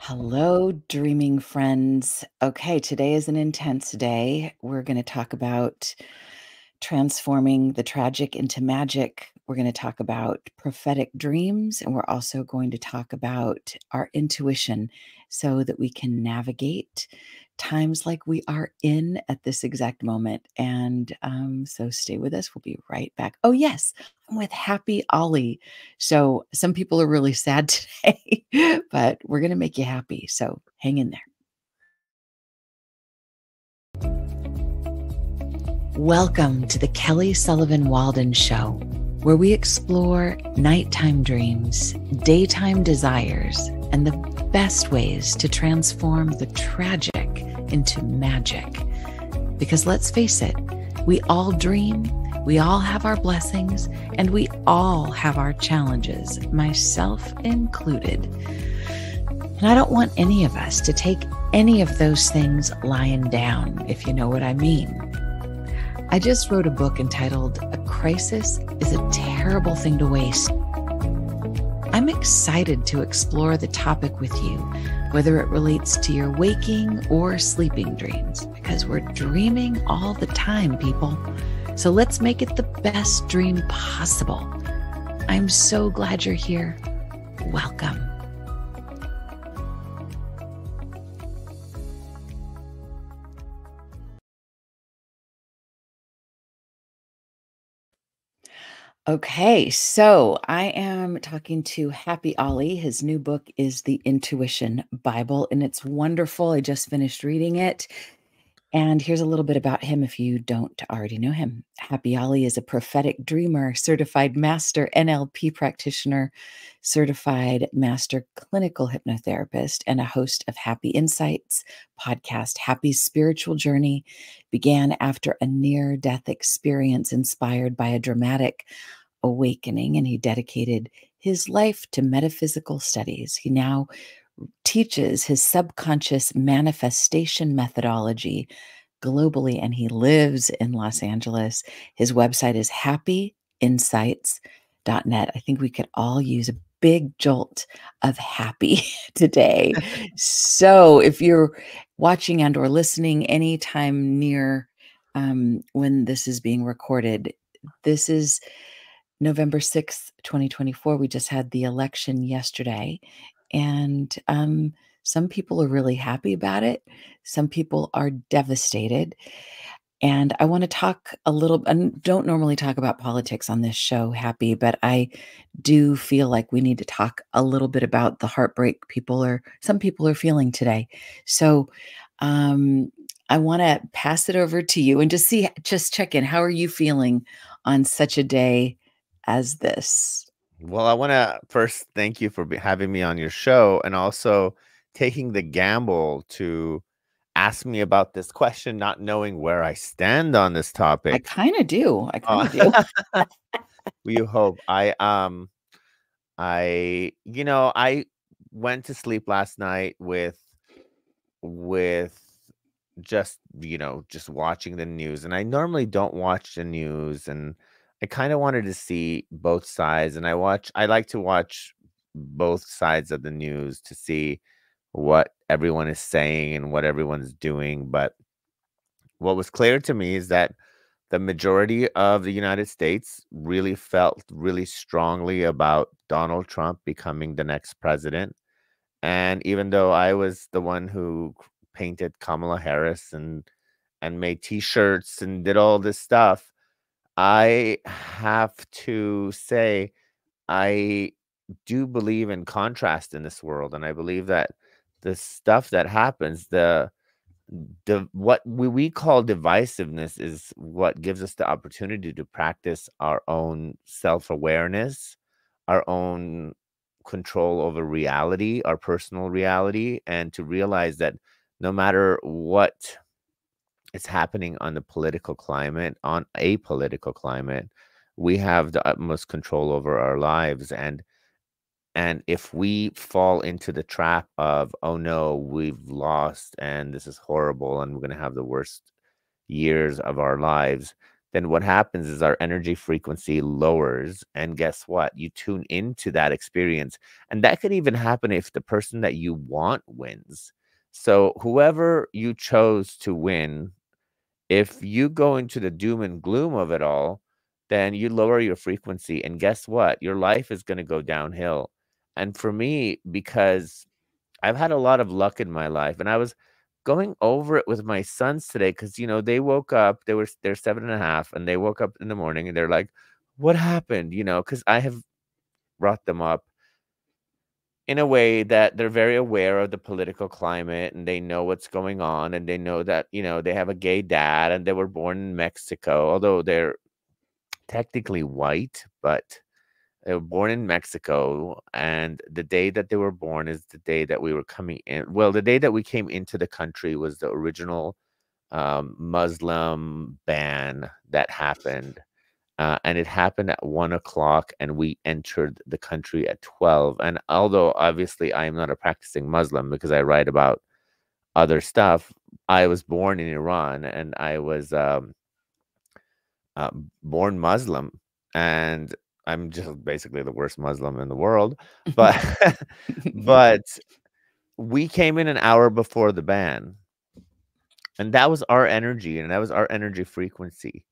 Hello, dreaming friends. Okay, today is an intense day. We're going to talk about transforming the tragic into magic. We're going to talk about prophetic dreams, and we're also going to talk about our intuition so that we can navigate times like we are in at this exact moment. And so stay with us. We'll be right back. Oh, yes, I'm with HappyAli. So some people are really sad today, but we're going to make you happy. So hang in there. Welcome to the Kelly Sullivan Walden Show, where we explore nighttime dreams, daytime desires, and the best ways to transform the tragic into magic. Because let's face it, we all dream, we all have our blessings, and we all have our challenges, myself included. And I don't want any of us to take any of those things lying down, if you know what I mean. I just wrote a book entitled A Crisis is a Terrible Thing to Waste. I'm excited to explore the topic with you, whether it relates to your waking or sleeping dreams, because we're dreaming all the time, people. So let's make it the best dream possible. I'm so glad you're here. Welcome. Okay, so I am talking to HappyAli. His new book is The Intuition Bible, and it's wonderful. I just finished reading it. And here's a little bit about him if you don't already know him. HappyAli is a prophetic dreamer, certified master NLP practitioner, certified master clinical hypnotherapist, and a host of Happy Insights podcast. Happy's spiritual journey began after a near-death experience inspired by a dramatic awakening, and he dedicated his life to metaphysical studies. He now teaches his subconscious manifestation methodology globally, and he lives in Los Angeles. His website is happyinsights.net. I think we could all use a big jolt of happy today. So if you're watching and or listening anytime near when this is being recorded, this is November 6th, 2024. We just had the election yesterday. And some people are really happy about it. Some people are devastated. And I want to talk a little, and don't normally talk about politics on this show, Happy, but I do feel like we need to talk a little bit about the heartbreak some people are feeling today. So I want to pass it over to you and just check in. How are you feeling on such a day as this? Well, I want to first thank you for having me on your show and also taking the gamble to ask me about this question, not knowing where I stand on this I topic. kind of do. I kind Uh, of do. you hope I went to sleep last night with just watching the news, and I normally don't watch the news, and I kind of wanted to see both sides, and I like to watch both sides of the news to see what everyone is saying and what everyone's doing. But what was clear to me is that the majority of the United States really felt really strongly about Donald Trump becoming the next president. And even though I was the one who painted Kamala Harris and made T-shirts and did all this stuff, I have to say I do believe in contrast in this world, and I believe that the stuff that happens, the what we call divisiveness, is what gives us the opportunity to practice our own self-awareness, our own control over reality, our personal reality, and to realize that no matter what is happening on the political climate, on a political climate, we have the utmost control over our lives. And if we fall into the trap of, oh no, we've lost and this is horrible and we're going to have the worst years of our lives, then what happens is our energy frequency lowers. And guess what? You tune into that experience. And that could even happen if the person that you want wins. So whoever you chose to win, if you go into the doom and gloom of it all, then you lower your frequency. And guess what? Your life is going to go downhill. And for me, because I've had a lot of luck in my life, and I was going over it with my sons today because they woke up. They're 7.5, and they woke up in the morning and they're like, "What happened?" Because I have brought them up in a way that they're very aware of the political climate, and they know what's going on, and they know that they have a gay dad, and they were born in Mexico, although they're technically white, but they were born in Mexico, and the day that they were born is the day that we were coming in. Well, the day that we came into the country was the original Muslim ban that happened. And it happened at 1 o'clock, and we entered the country at 12. And although obviously I am not a practicing Muslim because I write about other stuff, I was born in Iran, and I was born Muslim, and I'm just basically the worst Muslim in the world. But but we came in an hour before the ban, and that was our energy, and that was our energy frequency.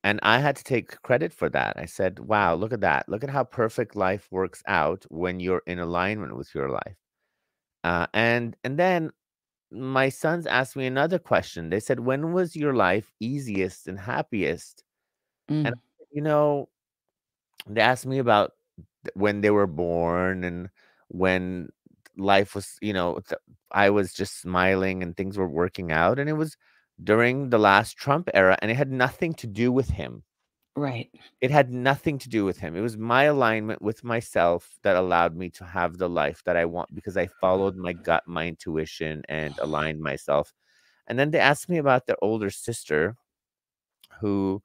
And I had to take credit for that. I said, "Wow, look at that! Look at how perfect life works out when you're in alignment with your life." And then my sons asked me another question. They said, "When was your life easiest and happiest?" And Mm, you know, they asked me about when they were born, and when life was, I was just smiling and things were working out. And it was during the last Trump era, and it had nothing to do with him. right. It had nothing to do with him. It was my alignment with myself that allowed me to have the life that I want, because I followed my gut, my intuition, and aligned myself. And then they asked me about their older sister, who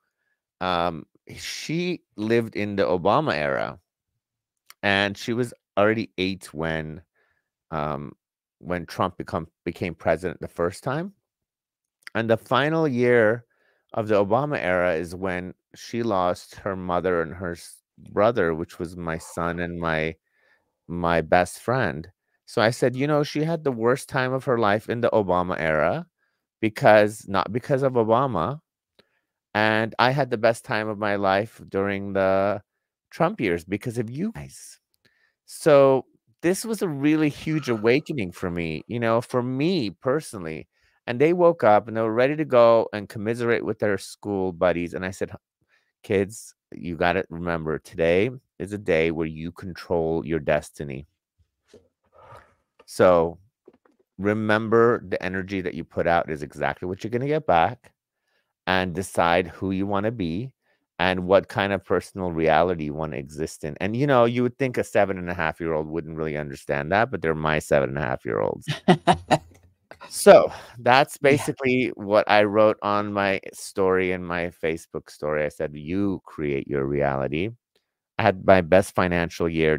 she lived in the Obama era, and she was already 8 um when Trump became president the first time. And the final year of the Obama era is when she lost her mother and her brother, which was my son and my best friend. So I said, she had the worst time of her life in the Obama era, because not because of Obama, and I had the best time of my life during the Trump years because of you guys. So this was a really huge awakening for me, for me personally. And they woke up and they were ready to go and commiserate with their school buddies. And I said, "Kids, you got to remember, today is a day where you control your destiny. So remember, the energy that you put out is exactly what you're going to get back, and decide who you want to be and what kind of personal reality you want to exist in." And you would think a 7.5-year-old wouldn't really understand that, but they're my 7.5-year-olds. So that's Yeah. basically what I wrote on my story and my Facebook story. I said, "You create your reality." I had my best financial year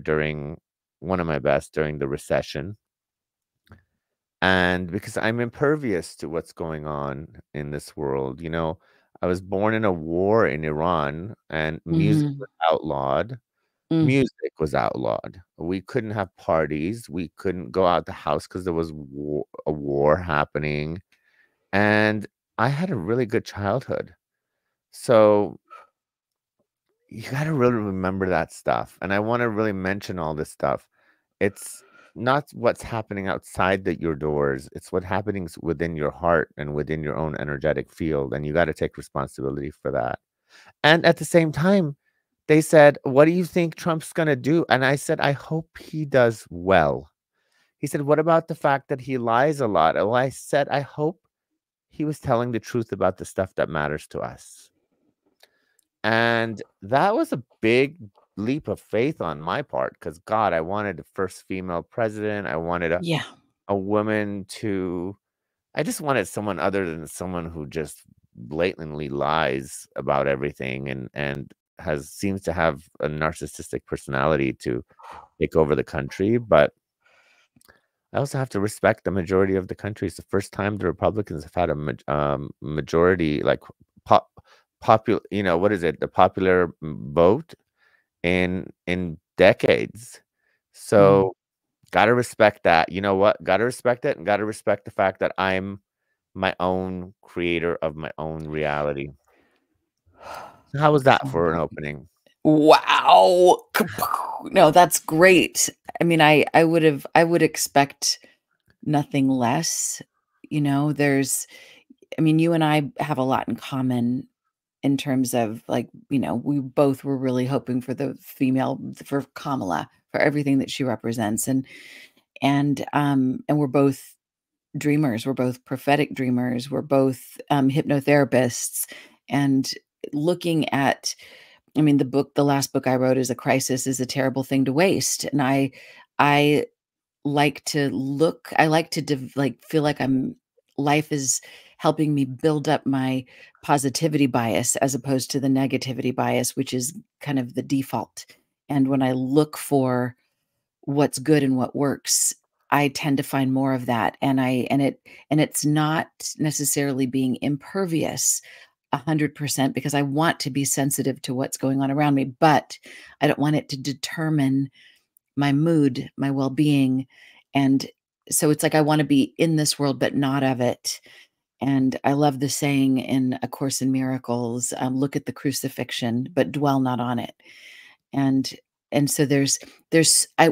one of my best during the recession. And because I'm impervious to what's going on in this world, I was born in a war in Iran, and music Hmm. was outlawed. Mm, Music was outlawed. We couldn't have parties. We couldn't go out the house because there was a war happening. And I had a really good childhood. So you got to really remember that stuff. And I want to really mention all this stuff. It's not what's happening outside your doors. It's what happenings within your heart and within your own energetic field. And you got to take responsibility for that. And at the same time, they said, "What do you think Trump's going to do?" And I said, "I hope he does well." He said, "What about the fact that he lies a lot?" Well, I said, "I hope he was telling the truth about the stuff that matters to us." And that was a big leap of faith on my part, because God, I wanted the first female president. I wanted yeah. a woman to, I just wanted someone other than someone who just blatantly lies about everything, and seems to have a narcissistic personality to take over the country. But I also have to respect the majority of the country. It's the first time the Republicans have had a majority, like popular, you know, what is it? The popular vote in decades. Mm. So gotta respect that. You know what? Gotta respect it and gotta respect the fact that I'm my own creator of my own reality. So how was that Oh for an my opening? wow. Kapow! No, that's great. I mean, I would expect nothing less. You know, I mean, you and I have a lot in common in terms of like, you know, we both were really hoping for the female for Kamala, for everything that she represents. And we're both dreamers. We're both prophetic dreamers. We're both hypnotherapists. And looking at, I mean, the last book I wrote is A Crisis is a Terrible Thing to Waste. And I like to look, I like to like feel like life is helping me build up my positivity bias as opposed to the negativity bias, which is kind of the default. And when I look for what's good and what works, I tend to find more of that. And it's not necessarily being impervious 100% because I want to be sensitive to what's going on around me, but I don't want it to determine my mood, my well-being. And so it's like I want to be in this world, but not of it. And I love the saying in A Course in Miracles, look at the crucifixion, but dwell not on it. And so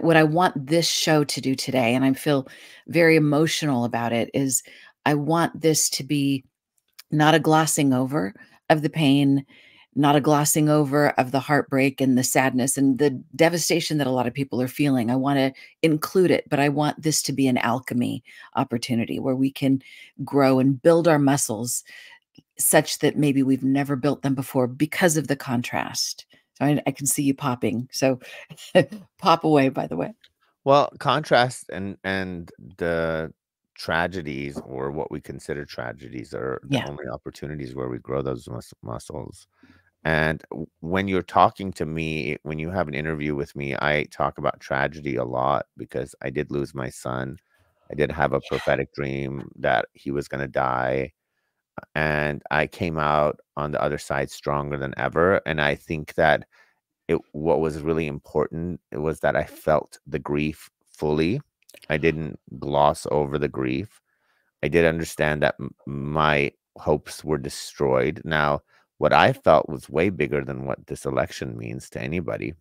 what I want this show to do today, and I feel very emotional about it, is I want this to be not a glossing over of the pain, not a glossing over of the heartbreak and the sadness and the devastation that a lot of people are feeling. I want to include it, but I want this to be an alchemy opportunity where we can grow and build our muscles such that maybe we've never built them before because of the contrast. So I can see you popping. So pop away, by the way. Well, contrast and the tragedies or what we consider tragedies are the Yeah. only opportunities where we grow those muscles. And when you're talking to me, when you have an interview with me, I talk about tragedy a lot because I did lose my son. I did have a prophetic dream that he was going to die. And I came out on the other side stronger than ever. And I think that what was really important it was that I felt the grief fully. I didn't gloss over the grief. I did understand that my hopes were destroyed. Now, what I felt was way bigger than what this election means to anybody.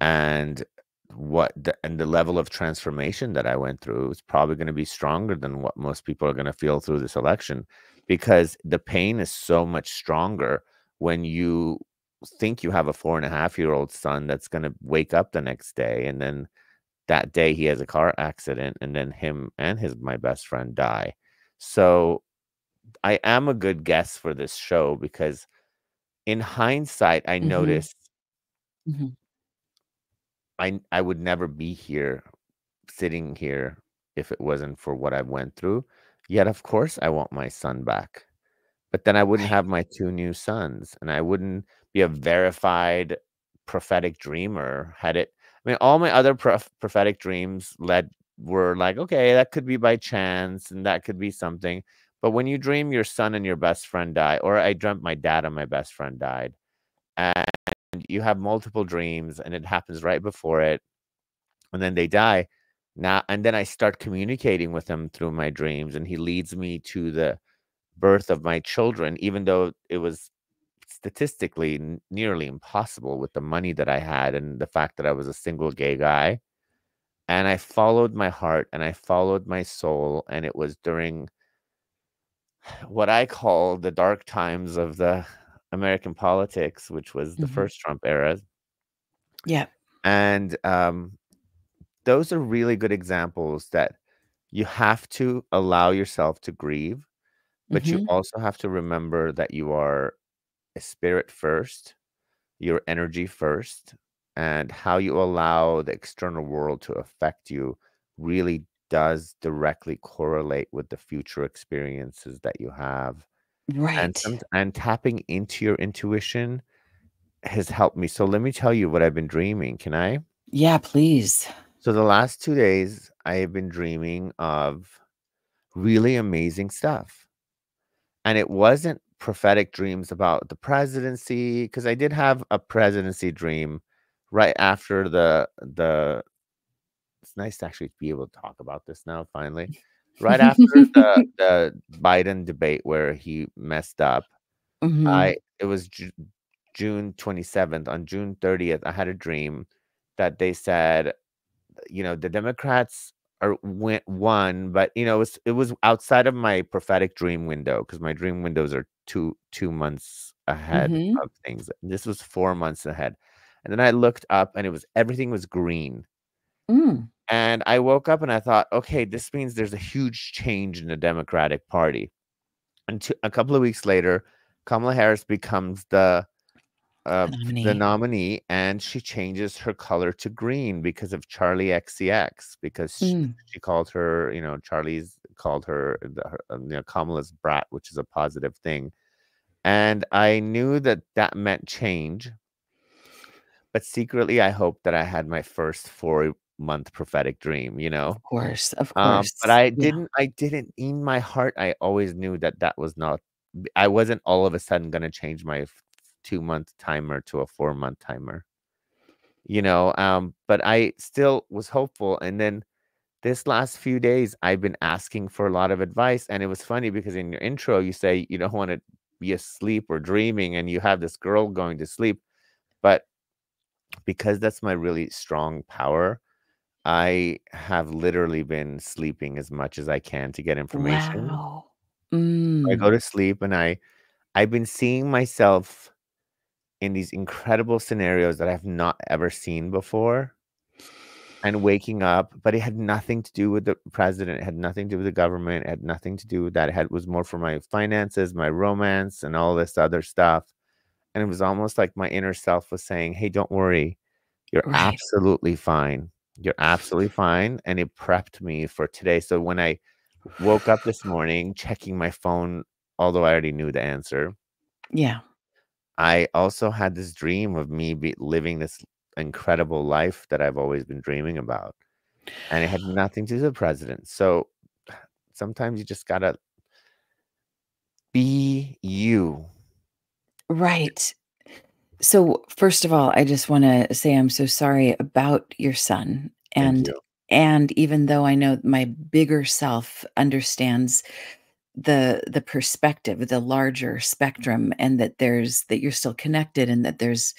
And the level of transformation that I went through is probably going to be stronger than what most people are going to feel through this election because the pain is so much stronger when you think you have a 4.5-year-old son that's going to wake up the next day and then that day he has a car accident and then him and my best friend die. So I am a good guest for this show because in hindsight I Hmm. noticed Hmm. I would never be here sitting here if it wasn't for what I went through. Yet of course I want my son back. But then I wouldn't Right. have my 2 new sons, and I wouldn't be a verified prophetic dreamer had it I mean, all my other prophetic dreams were like, "Okay, that could be by chance, and that could be something." But when you dream your son and your best friend die or I dreamt my dad and my best friend died, and you have multiple dreams, and it happens right before it, and then they die. Now and then I start communicating with him through my dreams, and he leads me to the birth of my children, even though it was statistically nearly impossible with the money that I had and the fact that I was a single gay guy. And I followed my heart and I followed my soul. And it was during what I call the dark times of the American politics, which was the Hmm. first Trump era. Yeah. And those are really good examples that you have to allow yourself to grieve, but you Hmm. also have to remember that you are a spirit first, your energy first, and how you allow the external world to affect you really does directly correlate with the future experiences that you have. Right. And tapping into your intuition has helped me. So let me tell you what I've been dreaming. Can I? Yeah, please. So the last 2 days, I have been dreaming of really amazing stuff. And it wasn't prophetic dreams about the presidency, because I did have a presidency dream right after the it's nice to actually be able to talk about this now finally. Right after the Biden debate where he messed up, Hmm. it was June 27th. On June 30th, I had a dream that they said, the Democrats won, but it was outside of my prophetic dream window, because my dream windows are two months ahead Hmm. of things. This was 4 months ahead. And then I looked up and everything was green. Mm. And I woke up and I thought, okay, this means there's a huge change in the Democratic Party. And a couple of weeks later, Kamala Harris becomes The the nominee. nominee, and she changes her color to green because of Charlie XCX, because Mm. she called her, Charlie's called her, Kamala's brat, which is a positive thing. And I knew that that meant change, but secretly I hoped that I had my first 4-month prophetic dream, Of course. Of but course. Yeah. I didn't, in my heart, I always knew that that was not, I wasn't all of a sudden going to change my 2-month timer to a 4-month timer, but I still was hopeful. And then this last few days, I've been asking for a lot of advice. And it was funny because in your intro, you say you don't want to be asleep or dreaming, and you have this girl going to sleep. But because that's my really strong power, I have literally been sleeping as much as I can to get information. Wow. I go Mm. to sleep, and I've been seeing myself in these incredible scenarios that I've not ever seen before, and waking up, but it had nothing to do with the president. It had nothing to do with the government. It had nothing to do with that. Was more for my finances, my romance, and all this other stuff. And it was almost like my inner self was saying, "Hey, don't worry. You're Right. absolutely fine. You're absolutely fine." And it prepped me for today. So when I woke up this morning, checking my phone, although I already knew the answer, Yeah. I also had this dream of me living this incredible life that I've always been dreaming about. And it had nothing to do with the president. So sometimes you just gotta be you. Right. So, first of all, I just want to say I'm so sorry about your son. Thank And you. even though I know my bigger self understands the perspective, the larger spectrum, and that you're still connected and that there's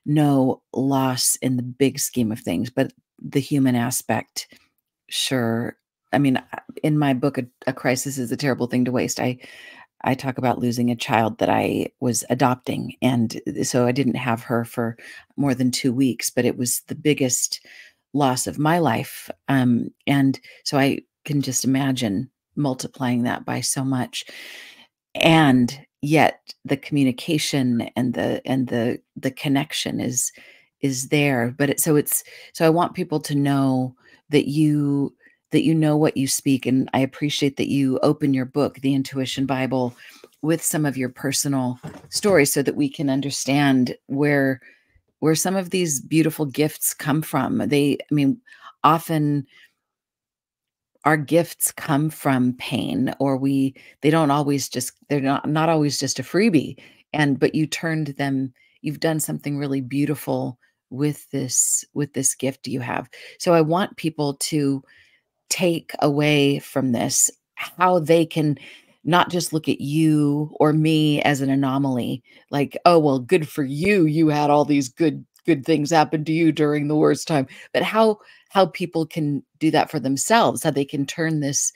no loss in the big scheme of things, but the human aspect, sure. I mean, in my book, a crisis is a terrible thing to waste. I talk about losing a child that I was adopting, and so I didn't have her for more than 2 weeks, but it was the biggest loss of my life, and so I can just imagine multiplying that by so much, and yet the communication and the connection is there, but so I want people to know that you know what you speak, and I appreciate that you open your book, The Intuition Bible, with some of your personal stories so that we can understand where some of these beautiful gifts come from. I mean, often our gifts come from pain, or they don't always just they're not always just a freebie, but you've done something really beautiful with this gift you have. So I want people to take away from this how they can not just look at you or me as an anomaly, like, oh well, good for you, you had all these good things happen to you during the worst time, but how people can do that for themselves, how they can turn this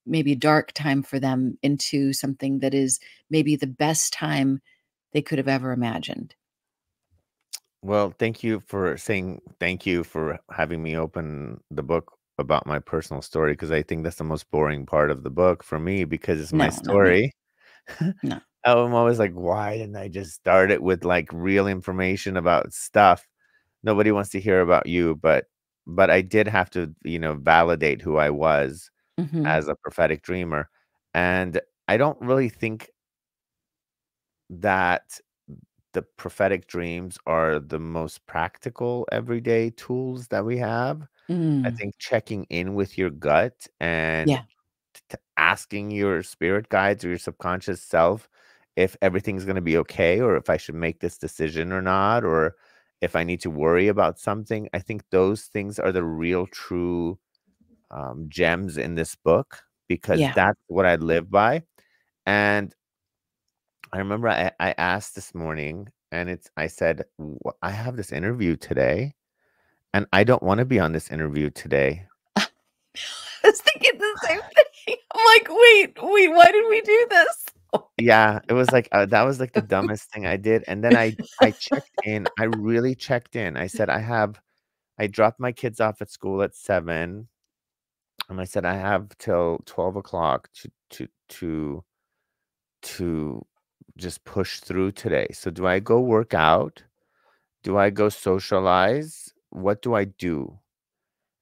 maybe dark time for them into something that is maybe the best time they could have ever imagined. Well, thank you for saying thank you for having me open the book about my personal story, because I think that's the most boring part of the book for me, because it's my No, not me. story. No. I'm always like, why didn't I just start it with like real information about stuff? Nobody wants to hear about you, but I did have to, validate who I was Mhm. as a prophetic dreamer. And I don't really think that the prophetic dreams are the most practical everyday tools that we have. I Mm. think checking in with your gut and Yeah. asking your spirit guides or your subconscious self if everything's going to be okay, or if I should make this decision or not, or if I need to worry about something. I think those things are the real true gems in this book, because Yeah. that's what I live by. And I remember I asked this morning, and I said, I have this interview today, and I don't want to be on this interview today. I was thinking the same thing. I'm like, wait, why did we do this? Oh my Yeah, it was like, that was like the dumbest thing I did. And then I checked in. I really checked in. I said, I dropped my kids off at school at 7, and I said I have till 12 o'clock to just push through today. So do I go work out? Do I go socialize? What do I do?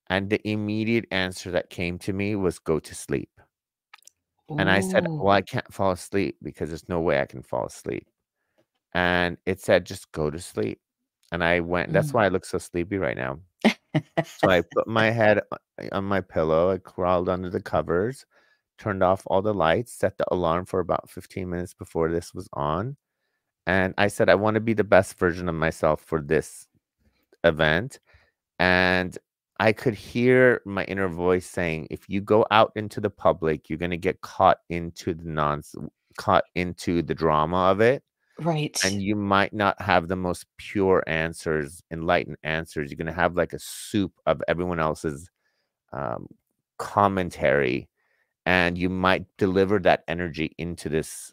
And the immediate answer that came to me was go to sleep. And I said, well, Ooh. I can't fall asleep because there's no way I can fall asleep. And it said, just go to sleep. And I went, that's Mm. why I look so sleepy right now. So I put my head on my pillow, I crawled under the covers, turned off all the lights, set the alarm for about 15 minutes before this was on. And I said, I want to be the best version of myself for this event. And I could hear my inner voice saying, if you go out into the public, you're going to get caught into the drama of it. Right. And you might not have the most pure answers, enlightened answers. You're going to have like a soup of everyone else's um, commentary, and you might deliver that energy into this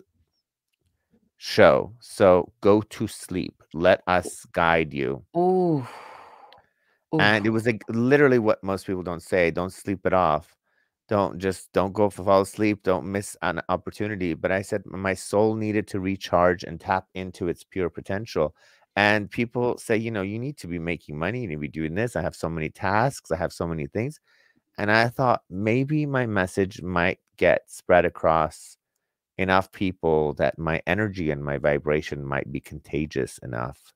show. So go to sleep. Let us guide you. Ooh. Ooh. And it was like literally what most people don't say. Don't sleep it off. Don't go for fall asleep. Don't miss an opportunity. But I said my soul needed to recharge and tap into its pure potential. And people say, you need to be making money. You need to be doing this. I have so many tasks. I have so many things. And I thought maybe my message might get spread across enough people that my energy and my vibration might be contagious enough.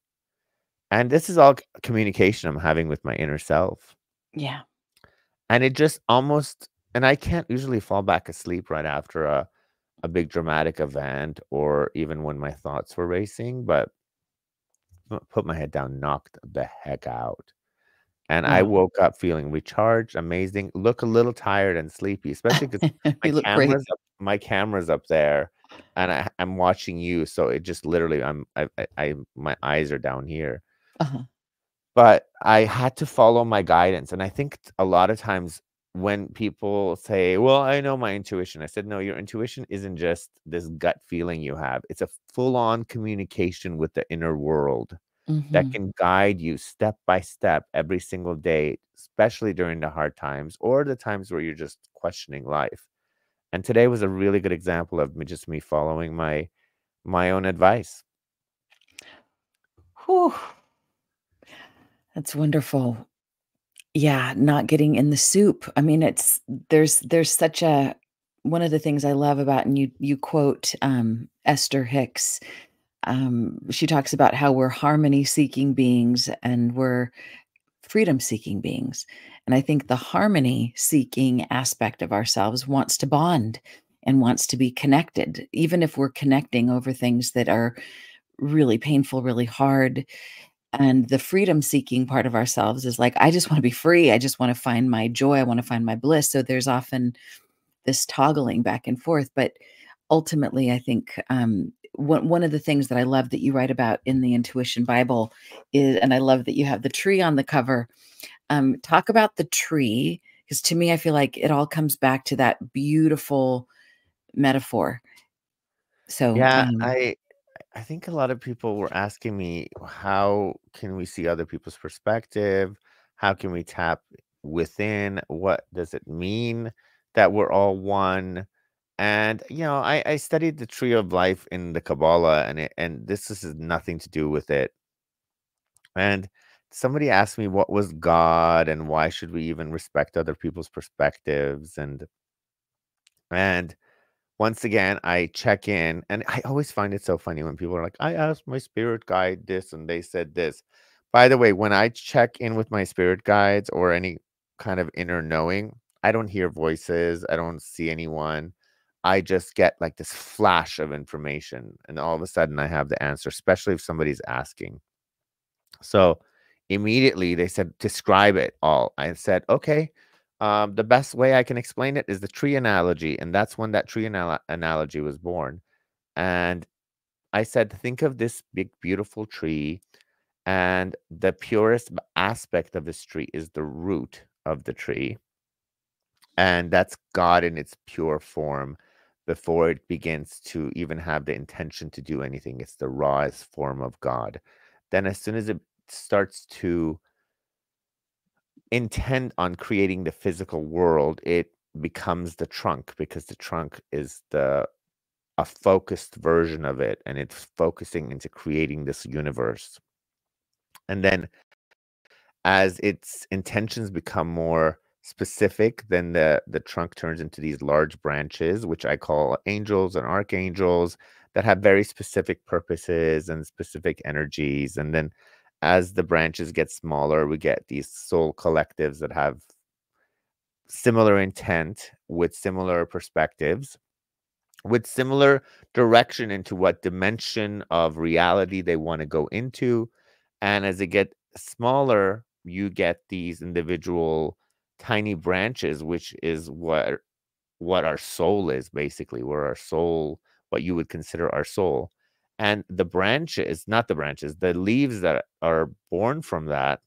And this is all communication I'm having with my inner self. Yeah. And it just almost, and I can't usually fall back asleep right after a big dramatic event, or even when my thoughts were racing, but put my head down, knocked the heck out. And I Wow. woke up feeling recharged, amazing, look a little tired and sleepy, especially because You look great. my camera's up there, and I'm watching you. So it just literally, my eyes are down here. Uh-huh. But I had to follow my guidance, and I think a lot of times when people say, "Well, I know my intuition," I said, "No, your intuition isn't just this gut feeling you have. It's a full-on communication with the inner world that Mhm. can guide you step by step every single day, especially during the hard times or the times where you're just questioning life." And today was a really good example of me following my own advice. Whew. That's wonderful. Yeah, not getting in the soup. I mean, there's such a one of the things I love about, and you quote, Esther Hicks. She talks about how we're harmony-seeking beings and we're freedom-seeking beings. And I think the harmony-seeking aspect of ourselves wants to bond and wants to be connected, even if we're connecting over things that are really painful, really hard. And the freedom seeking part of ourselves is like, I just want to be free. I just want to find my joy. I want to find my bliss. So there's often this toggling back and forth. But ultimately, I think one of the things that I love that you write about in the Intuition Bible is, and I love that you have the tree on the cover. Talk about the tree, because to me, I feel like it all comes back to that beautiful metaphor. So, Yeah, I think a lot of people were asking me, how can we see other people's perspective? How can we tap within? What does it mean that we're all one? And I studied the tree of life in the Kabbalah, and this has nothing to do with it. And somebody asked me what was God and why should we even respect other people's perspectives, and once again, I check in, and I always find it so funny when people are like, I asked my spirit guide this and they said this. By the way, when I check in with my spirit guides or any kind of inner knowing, I don't hear voices, I don't see anyone. I just get like this flash of information, and all of a sudden I have the answer, especially if somebody's asking. So immediately they said, describe it all. I said, okay, the best way I can explain it is the tree analogy. And that's when that tree analogy was born. And I said, think of this big, beautiful tree. And the purest aspect of this tree is the root of the tree. And that's God in its pure form before it begins to even have the intention to do anything. It's the rawest form of God. Then, as soon as it starts to intend on creating the physical world, it becomes the trunk, because the trunk is a focused version of it, and it's focusing into creating this universe. And then as its intentions become more specific, then the trunk turns into these large branches, which I call angels and archangels, that have very specific purposes and specific energies. And then as the branches get smaller, we get these soul collectives that have similar intent, with similar perspectives, with similar direction into what dimension of reality they want to go into. And as they get smaller, you get these individual tiny branches, which is what our soul is, basically. Where our soul, what you would consider our soul. And the branches, not the branches, the leaves that are born from that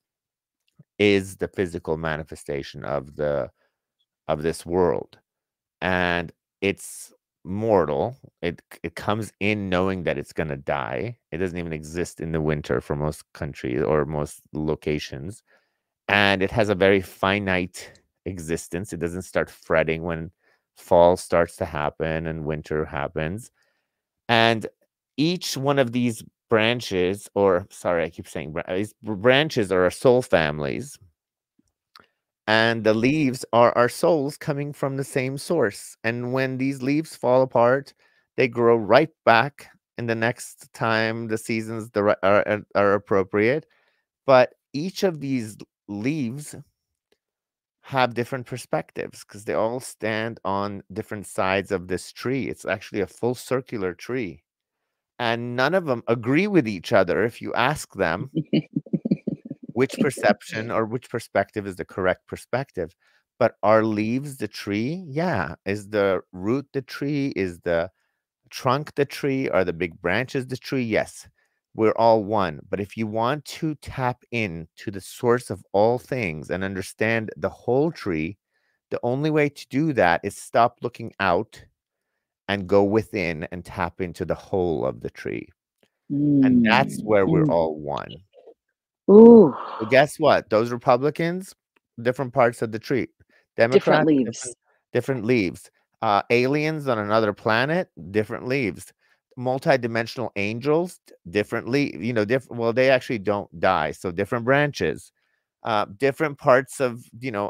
is the physical manifestation of this world. And it's mortal. It comes in knowing that it's going to die. It doesn't even exist in the winter for most countries or most locations. And it has a very finite existence. It doesn't start fretting when fall starts to happen and winter happens. And each one of these branches, or sorry, I keep saying these branches, are our soul families. And the leaves are our souls coming from the same source. And when these leaves fall apart, they grow right back in the next time the seasons are appropriate. But each of these leaves have different perspectives, because they all stand on different sides of this tree. It's actually a full circular tree. And none of them agree with each other if you ask them which perception or which perspective is the correct perspective. But are leaves the tree? Yeah. Is the root the tree? Is the trunk the tree? Are the big branches the tree? Yes. We're all one. But if you want to tap in to the source of all things and understand the whole tree, the only way to do that is stop looking out and go within and tap into the whole of the tree. And that's Mm, where we're mm. all one. Ooh, So guess what? Those Republicans, different parts of the tree. different Democrats, leaves. different leaves. Aliens on another planet, different leaves. Multidimensional angels, different leaves. Different. Well, they actually don't die, so different branches. Different parts of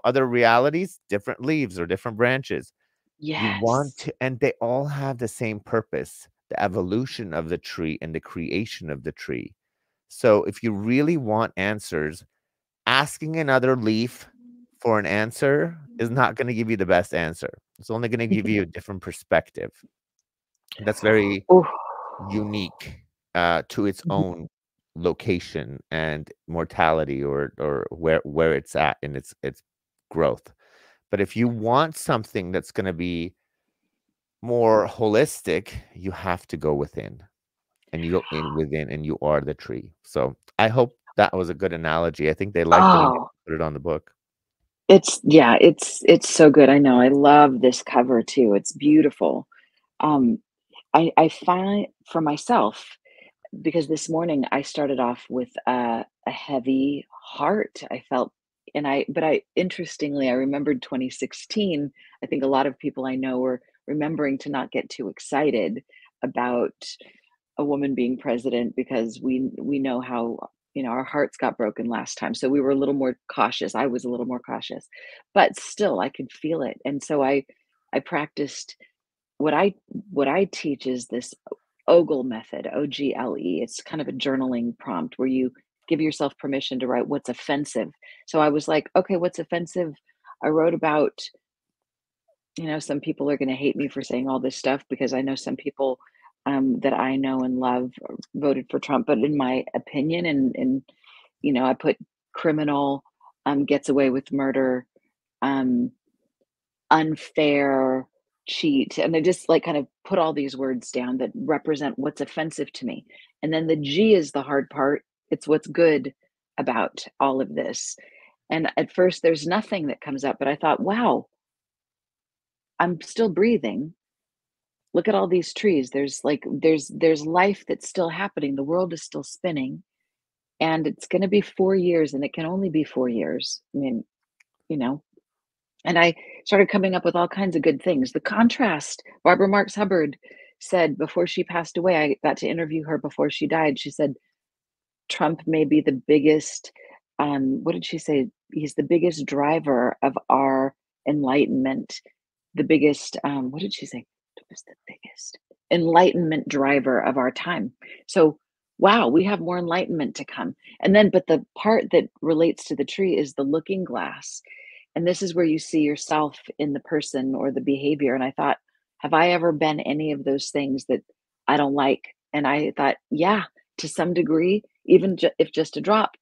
other realities, different leaves or different branches. You want Yes. to, and they all have the same purpose: the evolution of the tree and the creation of the tree. So if you really want answers, asking another leaf for an answer is not going to give you the best answer. It's only going to give you a different perspective. That's very Ooh. unique to its own location and mortality, or where it's at in its growth. But if you want something that's going to be more holistic, you have to go within. And you go in within, and you are the tree. So I hope that was a good analogy. I think they liked it enough Oh, to put it on the book. it's so good. I know. I love this cover too. It's beautiful. Um, I find for myself, because this morning I started off with a heavy heart. I felt, but interestingly, I remembered 2016. I think a lot of people I know were remembering to not get too excited about a woman being president, because we know how, our hearts got broken last time. So we were a little more cautious. I was a little more cautious, but still I could feel it. And so I practiced what I teach is this OGLE method, OGLE. It's kind of a journaling prompt where you give yourself permission to write what's offensive. So I was like, okay, what's offensive? I wrote about some people are going to hate me for saying all this stuff because I know some people that I know and love voted for Trump. But in my opinion, and I put criminal, gets away with murder, um, unfair, cheat, and I just like kind of put all these words down that represent what's offensive to me. And then the G is the hard part. It's what's good about all of this. And at first, there's nothing that comes up, but I thought, wow, I'm still breathing. Look at all these trees. There's life that's still happening. The world is still spinning, and it's going to be 4 years, and it can only be 4 years. I mean, you know. And I started coming up with all kinds of good things. The contrast. Barbara Marx Hubbard said before she passed away. I got to interview her before she died. She said Trump may be the biggest. What did she say? He's the biggest driver of our enlightenment, the biggest, what did she say? It was the biggest enlightenment driver of our time. So, wow, we have more enlightenment to come. And then, but the part that relates to the tree is the looking glass. And this is where you see yourself in the person or the behavior. And I thought, have I ever been any of those things that I don't like? And I thought, yeah, to some degree, even if just a drop.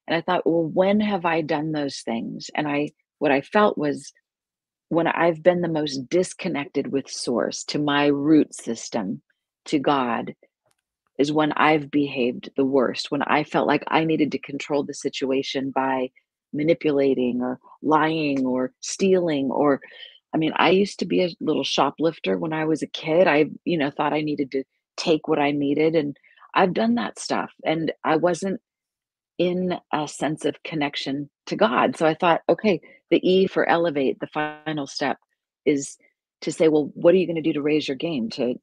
And I thought, well, when have I done those things? And what I felt was when I've been the most disconnected with source, to my root system, to God, is when I've behaved the worst, when I felt like I needed to control the situation by manipulating or lying or stealing. Or I mean, I used to be a little shoplifter when I was a kid. I thought I needed to take what I needed, and I've done that stuff, and I wasn't in a sense of connection to God. So I thought, okay, the E for elevate, the final step is to say, well, what are you going to do to raise your game, to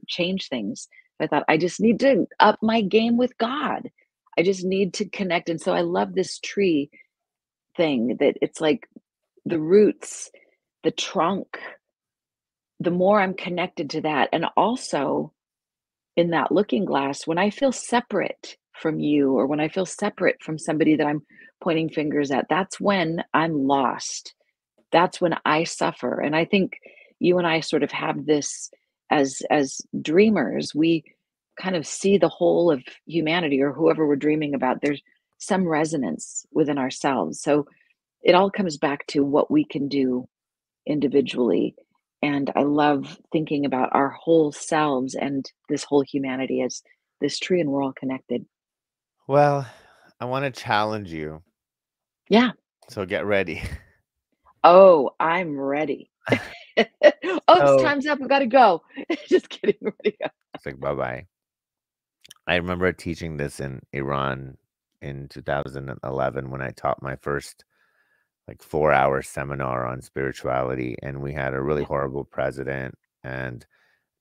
change things? I thought I just need to up my game with God. I just need to connect. And so I love this tree thing, that it's like the roots, the trunk, the more I'm connected to that. And also in that looking glass, when I feel separate from you, or when I feel separate from somebody that I'm pointing fingers at, that's when I'm lost. That's when I suffer. And I think you and I sort of have this as dreamers. We kind of see the whole of humanity, or whoever we're dreaming about. There's some resonance within ourselves. So it all comes back to what we can do individually. And I love thinking about our whole selves and this whole humanity as this tree, and we're all connected. Well, I want to challenge you. Yeah. So get ready. Oh, I'm ready. Oops, So time's up. We got to go. Just kidding. Ready to go. it's like, bye-bye. I remember teaching this in Iran in 2011 when I taught my first like 4-hour seminar on spirituality, and we had a really Yeah. horrible president, and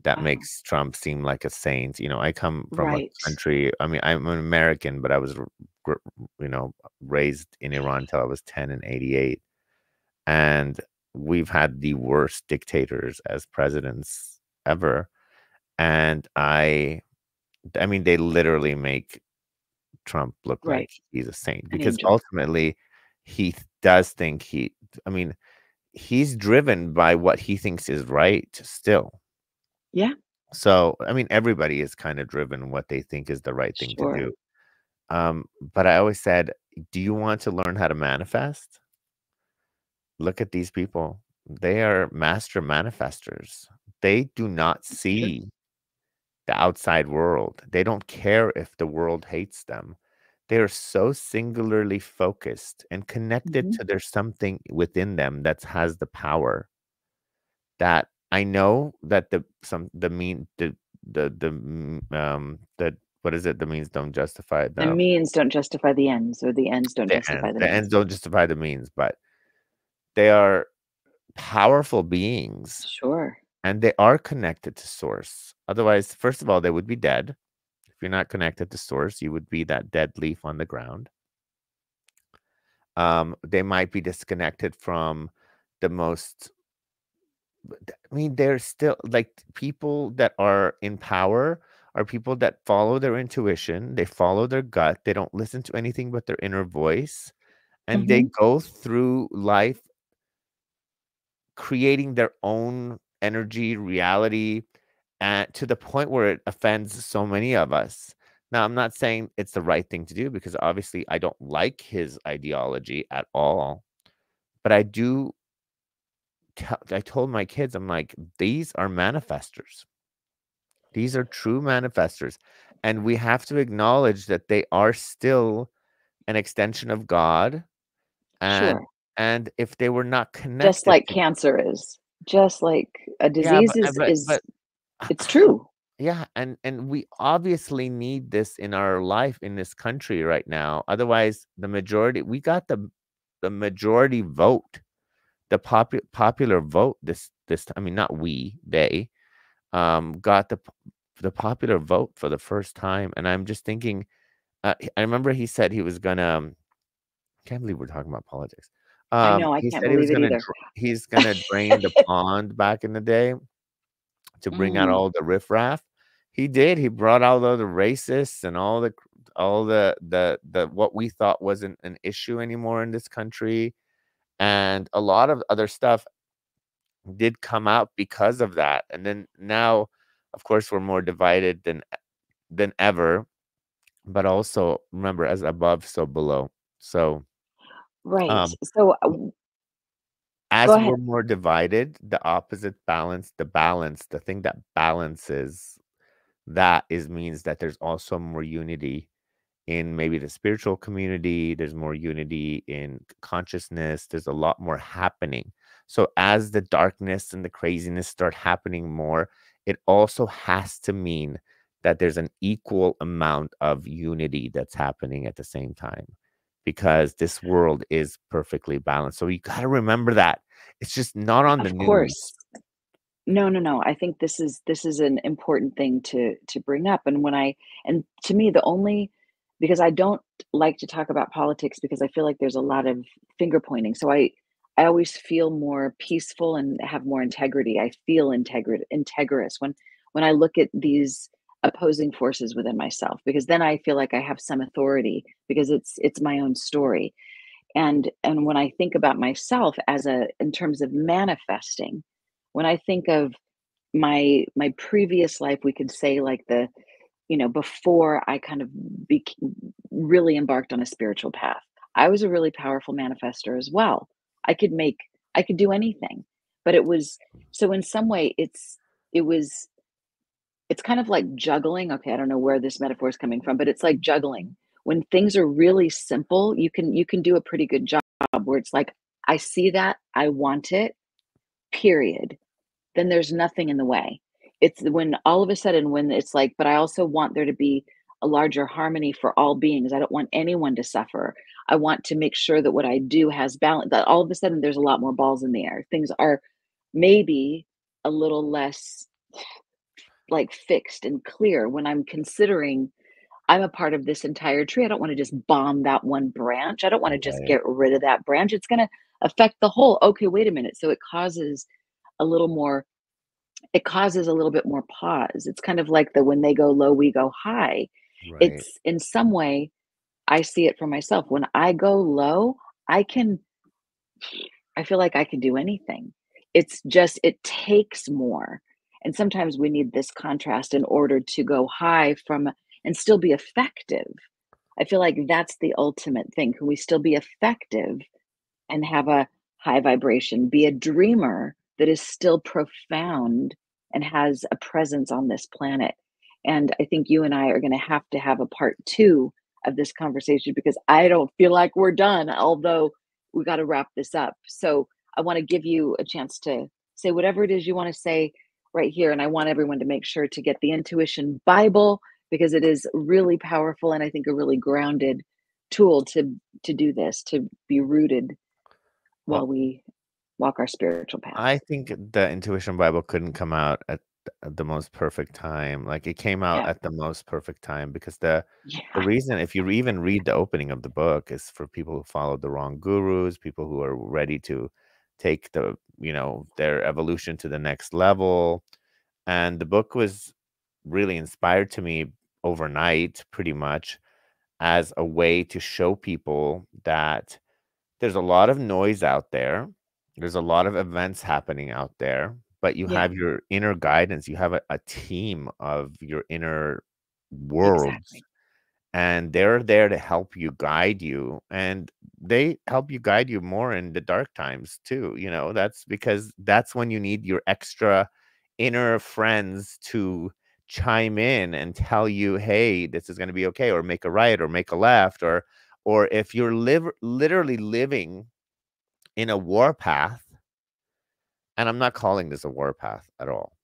that Wow. makes Trump seem like a saint. I come from a Right. country, I mean, I'm an American, but I was, raised in Iran till I was 10 and 88. And we've had the worst dictators as presidents ever. And I mean, they literally make Trump look like Right. he's a saint, An because angel. ultimately he does think I mean, he's driven by what he thinks is right still. Yeah. So, I mean, everybody is kind of driven what they think is the right thing to Sure. do. But I always said, do you want to learn how to manifest? Look at these people. They are master manifestors. They do not That's true. see the outside world. They don't care if the world hates them. They are so singularly focused and connected Hmm. to there's something within them that has the power, that I know that the what is it? The means don't justify The means don't justify the ends, or the ends don't justify the the means. ends don't justify the means, but they are powerful beings, Sure. and they are connected to source. Otherwise, first of all, they would be dead. If you're not connected to source, you would be that dead leaf on the ground. They might be disconnected from the most. I mean, they're still like people that are in power are people that follow their intuition, they follow their gut, they don't listen to anything but their inner voice, and they Hmm. go through life creating their own energy, reality, and to the point where it offends so many of us. Now, I'm not saying it's the right thing to do because obviously I don't like his ideology at all, but I do. I told my kids, I'm like, these are manifestors. These are true manifestors, and we have to acknowledge that they are still an extension of God, and Sure. and if they were not Just connected like to, cancer is. Just like a yeah, disease is but it's true. yeah, and we obviously need this in our life in this country right now. Otherwise, the majority, we got the majority vote, the popular vote this I mean, not we, they got the popular vote for the first time, and I'm just thinking, I remember he said he was gonna. Can't believe we're talking about politics. I know, I He can't said he was believe it gonna either. he's gonna drain the pond back in the day to bring out Mm, all the riffraff. He did. He brought out all the racists and all the what we thought wasn't an issue anymore in this country, and a lot of other stuff did come out because of that. And then now, of course, we're more divided than ever. But also remember, as above, so below. So, right. um, So, go as ahead. we're more divided, the opposite balance, the thing that balances that is means that there's also more unity in maybe the spiritual community. There's more unity in consciousness. There's a lot more happening. So as the darkness and the craziness start happening more, it also has to mean that there's an equal amount of unity that's happening at the same time, because this world is perfectly balanced. So you got to remember that. It's just not on the Of news. course. No, no, no. I think this is an important thing to bring up. And and to me, the only because I don't like to talk about politics because I feel like there's a lot of finger pointing. So I always feel more peaceful and have more integrity. I feel integrous when I look at these opposing forces within myself, because then I feel like I have some authority because it's my own story. And when I think about myself as a in terms of manifesting, when I think of my previous life, we could say like before I kind of really embarked on a spiritual path, I was a really powerful manifester as well. I could make I could do anything, but it was so in some way it was it's kind of like juggling. Okay, I don't know where this metaphor is coming from, but it's like juggling. When things are really simple, you can do a pretty good job where it's like, I see that, I want it, period. Then there's nothing in the way. It's when all of a sudden when it's like, but I also want there to be a larger harmony for all beings. I don't want anyone to suffer. I want to make sure that what I do has balance. That all of a sudden there's a lot more balls in the air. Things are maybe a little less like fixed and clear when I'm considering I'm a part of this entire tree. I don't want to just bomb that one branch. I don't want to just Right. get rid of that branch. It's going to affect the whole. Okay, wait a minute. So a little more, it causes a little bit more pause. It's kind of like the when they go low, we go high. Right. It's in some way, I see it for myself. When I go low, I can I feel like I can do anything. It's just it takes more. And sometimes we need this contrast in order to go high from and still be effective. I feel like that's the ultimate thing. Can we still be effective and have a high vibration, be a dreamer that is still profound and has a presence on this planet? And I think you and I are going to have a part two of this conversation because I don't feel like we're done, although we got to wrap this up. So I want to give you a chance to say whatever it is you want to say right here. And I want everyone to make sure to get the Intuition Bible because it is really powerful and I think a really grounded tool to do this, to be rooted while Well, we walk our spiritual path. I think the Intuition Bible couldn't come out at the most perfect time. Like it came out Yeah. at the most perfect time because the Yeah. reason, if you even read the opening of the book, is for people who followed the wrong gurus, people who are ready to take their evolution to the next level. And the book was really inspired to me overnight, pretty much, as a way to show people that there's a lot of noise out there. There's a lot of events happening out there, but you Yeah, have your inner guidance. You have a team of your inner worlds, exactly. and they're there to help you, guide you, and they help you guide you more in the dark times too. That's because that's when you need your extra inner friends to chime in and tell you, hey, this is going to be okay, or make a right, or make a left, or if you're literally living in a warpath, and I'm not calling this a warpath at all,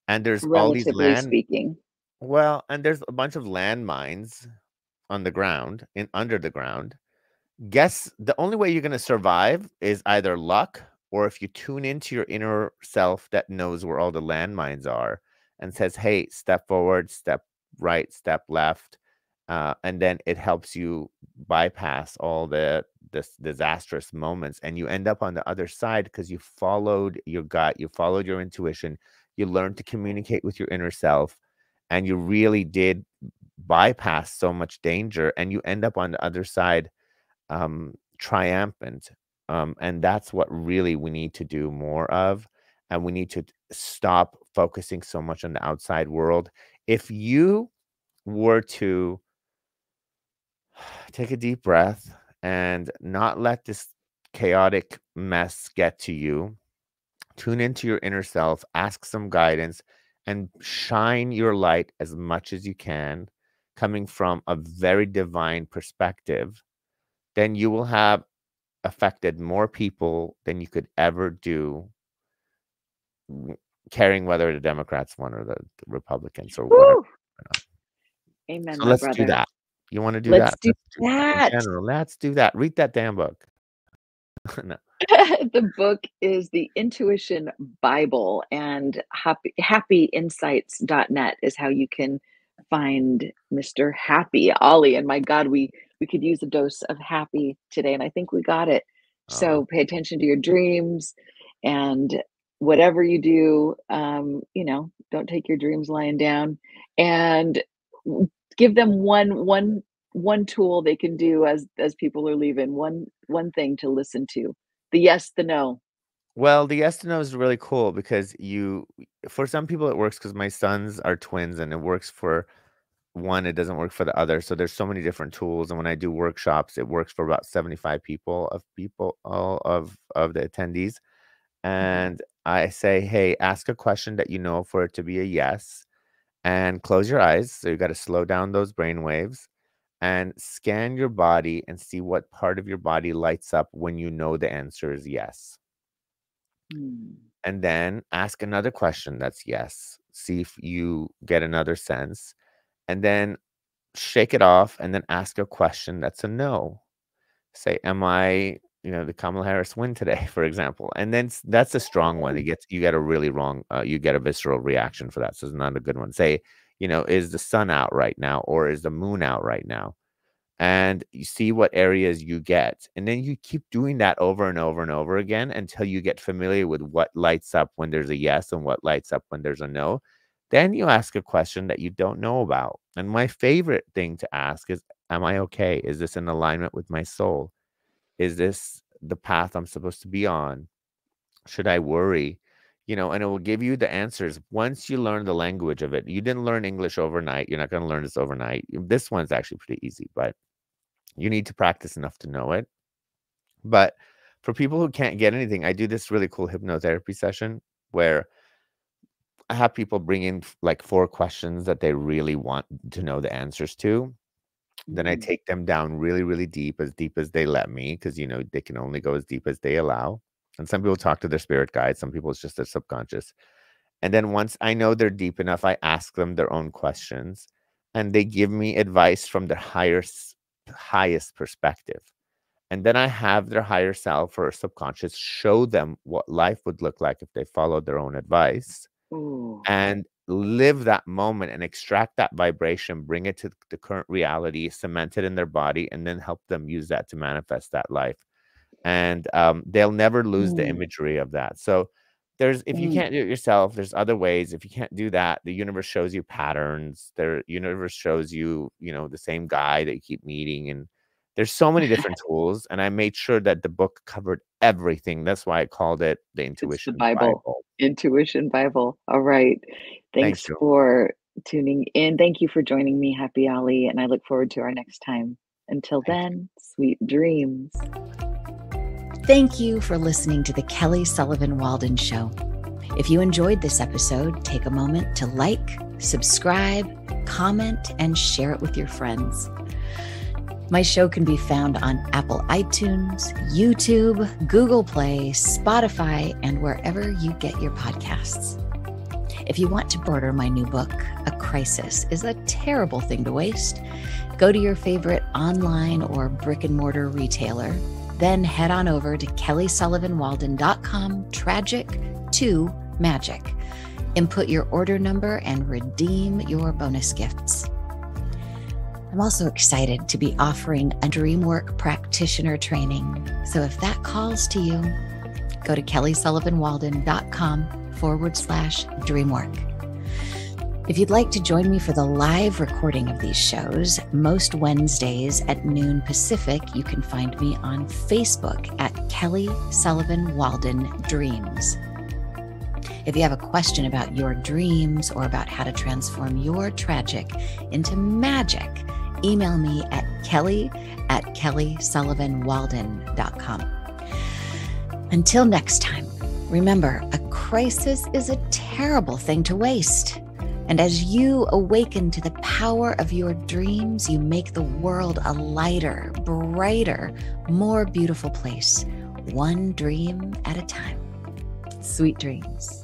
and there's all these Relatively speaking. and there's a bunch of landmines on the ground, under the ground. Guess the only way you're going to survive is either luck, or if you tune into your inner self that knows where all the landmines are and says, hey, step forward, step right, step left. And then it helps you bypass all this disastrous moments, and you end up on the other side because you followed your gut, you followed your intuition, you learned to communicate with your inner self, and you really did bypass so much danger, and you end up on the other side triumphant. And that's what really we need to do more of. And we need to stop focusing so much on the outside world. If you were to take a deep breath and not let this chaotic mess get to you, tune into your inner self, ask some guidance, and shine your light as much as you can, coming from a very divine perspective, then you will have affected more people than you could ever do, caring whether the Democrats won or the Republicans or whatever. Woo! Amen, So my let's do brother. that. You want to do Let's that? do Let's do that. In that. general, let's do that. Read that damn book. No. The book is the Intuition Bible, and happyinsights.net is how you can find Mr. Happy Ali. And my God, we could use a dose of happy today, and I think we got it. Uh, So pay attention to your dreams, and whatever you do, don't take your dreams lying down, and give them one tool they can do as people are leaving, one thing to listen to. The yes, the no. well, the yes to no is really cool because for some people it works because my sons are twins and it works for one, it doesn't work for the other. So there's so many different tools. And when I do workshops, it works for about 75 people, all of the attendees. Mhm. And I say, hey, ask a question that you know for it to be a yes, and close your eyes. So you got to slow down those brain waves and scan your body and see what part of your body lights up when you know the answer is yes. Mm. And then ask another question that's yes. See if you get another sense. And then shake it off and then ask a question that's a no. Say, am I, the Kamala Harris win today, for example? And then that's a strong one. Oh. You get a really wrong, you get a visceral reaction for that. So it's not a good one. Say, is the sun out right now, or is the moon out right now? And you see what areas you get. And then you keep doing that over and over and over again until you get familiar with what lights up when there's a yes and what lights up when there's a no. Then you ask a question that you don't know about. And my favorite thing to ask is, am I okay? Is this in alignment with my soul? Is this the path I'm supposed to be on? Should I worry? And it will give you the answers once you learn the language of it. You didn't learn English overnight. You're not going to learn this overnight. This one's actually pretty easy, but you need to practice enough to know it. But for people who can't get anything, I do this really cool hypnotherapy session where I have people bring in like 4 questions that they really want to know the answers to. Then I Mm. take them down really, really deep as they let me, because they can only go as deep as they allow. And some people talk to their spirit guides, some people it's just their subconscious. And then once I know they're deep enough, I ask them their own questions, and they give me advice from their highest perspective. And then I have their higher self or subconscious show them what life would look like if they followed their own advice, Ooh. and live that moment and extract that vibration, bring it to the current reality, cement it in their body, and then help them use that to manifest that life. And they'll never lose the Mm. imagery of that. So if you Mm. can't do it yourself, there's other ways. If you can't do that, the universe shows you patterns. The universe shows you, the same guy that you keep meeting, and There's so many different tools, and I made sure that the book covered everything. That's why I called it the It's the Intuition Bible, Bible. Intuition Bible. All right. Thank Thanks you. for tuning in. Thank you for joining me, Happy Ali, and I look forward to our next time. Until Thank you. then, sweet dreams. Thank you for listening to the Kelly Sullivan Walden Show. If you enjoyed this episode, take a moment to like, subscribe, comment, and share it with your friends. My show can be found on Apple iTunes, YouTube, Google Play, Spotify, and wherever you get your podcasts. If you want to order my new book, A Crisis is a Terrible Thing to Waste, go to your favorite online or brick and mortar retailer, then head on over to kellysullivanwalden.com, tragic to magic. Input your order number and redeem your bonus gifts. I'm also excited to be offering a DreamWork practitioner training. So if that calls to you, go to kellysullivanwalden.com/DreamWork. If you'd like to join me for the live recording of these shows, most Wednesdays at noon Pacific, you can find me on Facebook at Kelly Sullivan Walden Dreams. If you have a question about your dreams or about how to transform your tragic into magic, email me at kelly@kellysullivanwalden.com. Until next time, remember, a crisis is a terrible thing to waste. And as you awaken to the power of your dreams, you make the world a lighter, brighter, more beautiful place, one dream at a time. Sweet dreams.